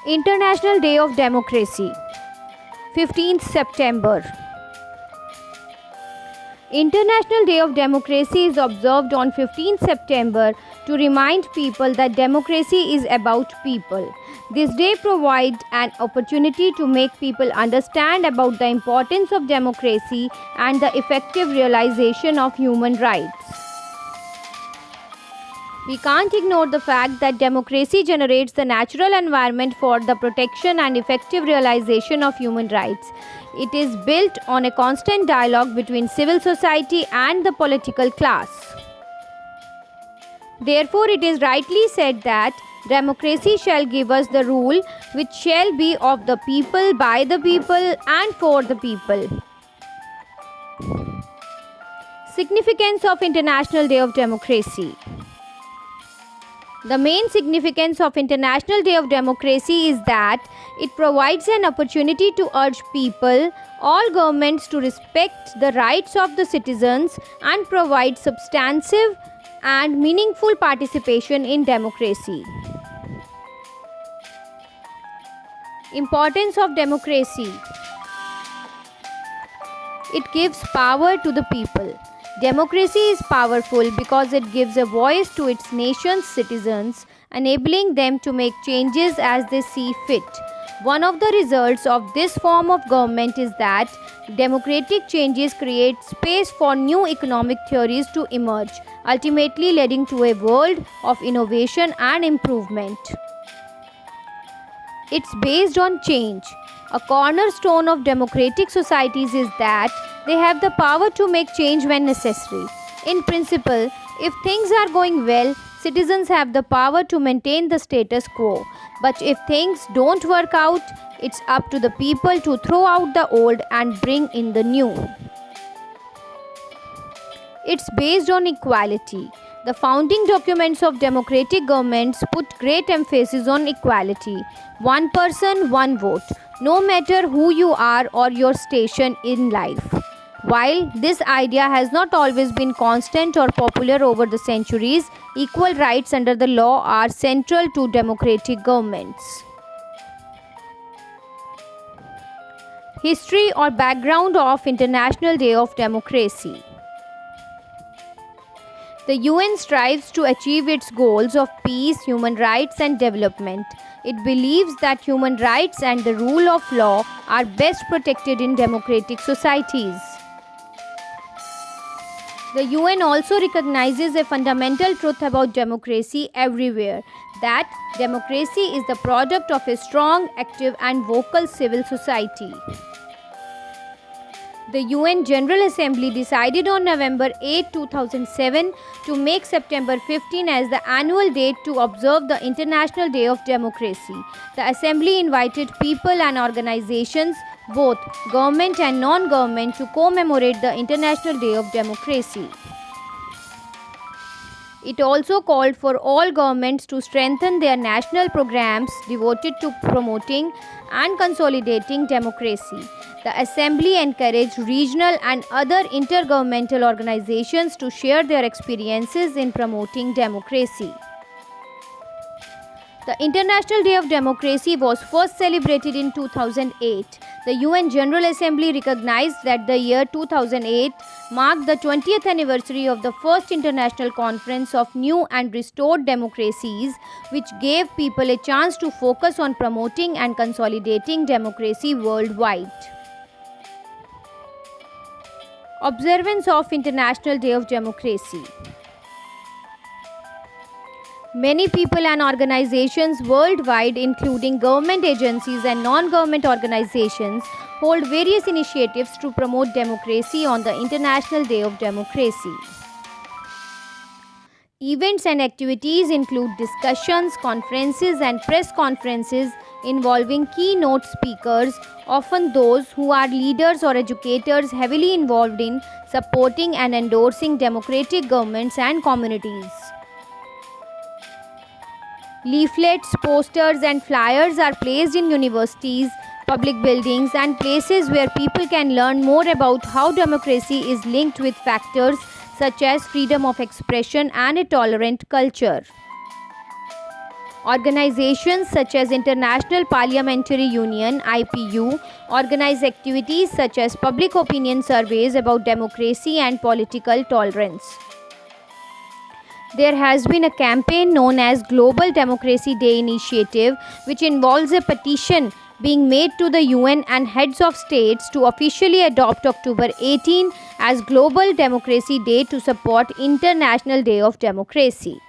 International Day of Democracy, 15th September. International Day of Democracy is observed on 15th September to remind people that democracy is about people. This day provides an opportunity to make people understand about the importance of democracy and the effective realization of human rights. We can't ignore the fact that democracy generates the natural environment for the protection and effective realization of human rights. It is built on a constant dialogue between civil society and the political class. Therefore, it is rightly said that democracy shall give us the rule which shall be of the people, by the people, and for the people. Significance of International Day of Democracy. The main significance of International Day of Democracy is that it provides an opportunity to urge people, all governments to respect the rights of the citizens and provide substantive and meaningful participation in democracy. Importance of democracy. It gives power to the people. Democracy is powerful because it gives a voice to its nation's citizens, enabling them to make changes as they see fit. One of the results of this form of government is that democratic changes create space for new economic theories to emerge, ultimately leading to a world of innovation and improvement. It's based on change. A cornerstone of democratic societies is that they have the power to make change when necessary. In principle, if things are going well, citizens have the power to maintain the status quo. But if things don't work out, it's up to the people to throw out the old and bring in the new. It's based on equality. The founding documents of democratic governments put great emphasis on equality. One person, one vote, no matter who you are or your station in life. While this idea has not always been constant or popular over the centuries, equal rights under the law are central to democratic governments. History or background of International Day of Democracy. The UN strives to achieve its goals of peace, human rights, and development. It believes that human rights and the rule of law are best protected in democratic societies. The UN also recognizes a fundamental truth about democracy everywhere, that democracy is the product of a strong, active, and vocal civil society. The UN General Assembly decided on November 8, 2007 to make September 15 as the annual date to observe the International Day of Democracy. The Assembly invited people and organizations, both government and non-government, to commemorate the International Day of Democracy. It also called for all governments to strengthen their national programs devoted to promoting and consolidating democracy. The Assembly encouraged regional and other intergovernmental organizations to share their experiences in promoting democracy. The International Day of Democracy was first celebrated in 2008. The UN General Assembly recognized that the year 2008 marked the 20th anniversary of the first international conference of new and restored democracies, which gave people a chance to focus on promoting and consolidating democracy worldwide. Observance of International Day of Democracy. Many people and organizations worldwide, including government agencies and non-government organizations, hold various initiatives to promote democracy on the International Day of Democracy. Events and activities include discussions, conferences, and press conferences involving keynote speakers, often those who are leaders or educators heavily involved in supporting and endorsing democratic governments and communities. Leaflets, posters, and flyers are placed in universities, public buildings, and places where people can learn more about how democracy is linked with factors such as freedom of expression and a tolerant culture. Organizations such as International Parliamentary Union (IPU) organize activities such as public opinion surveys about democracy and political tolerance. There has been a campaign known as Global Democracy Day Initiative, which involves a petition being made to the UN and heads of states to officially adopt October 18 as Global Democracy Day to support International Day of Democracy.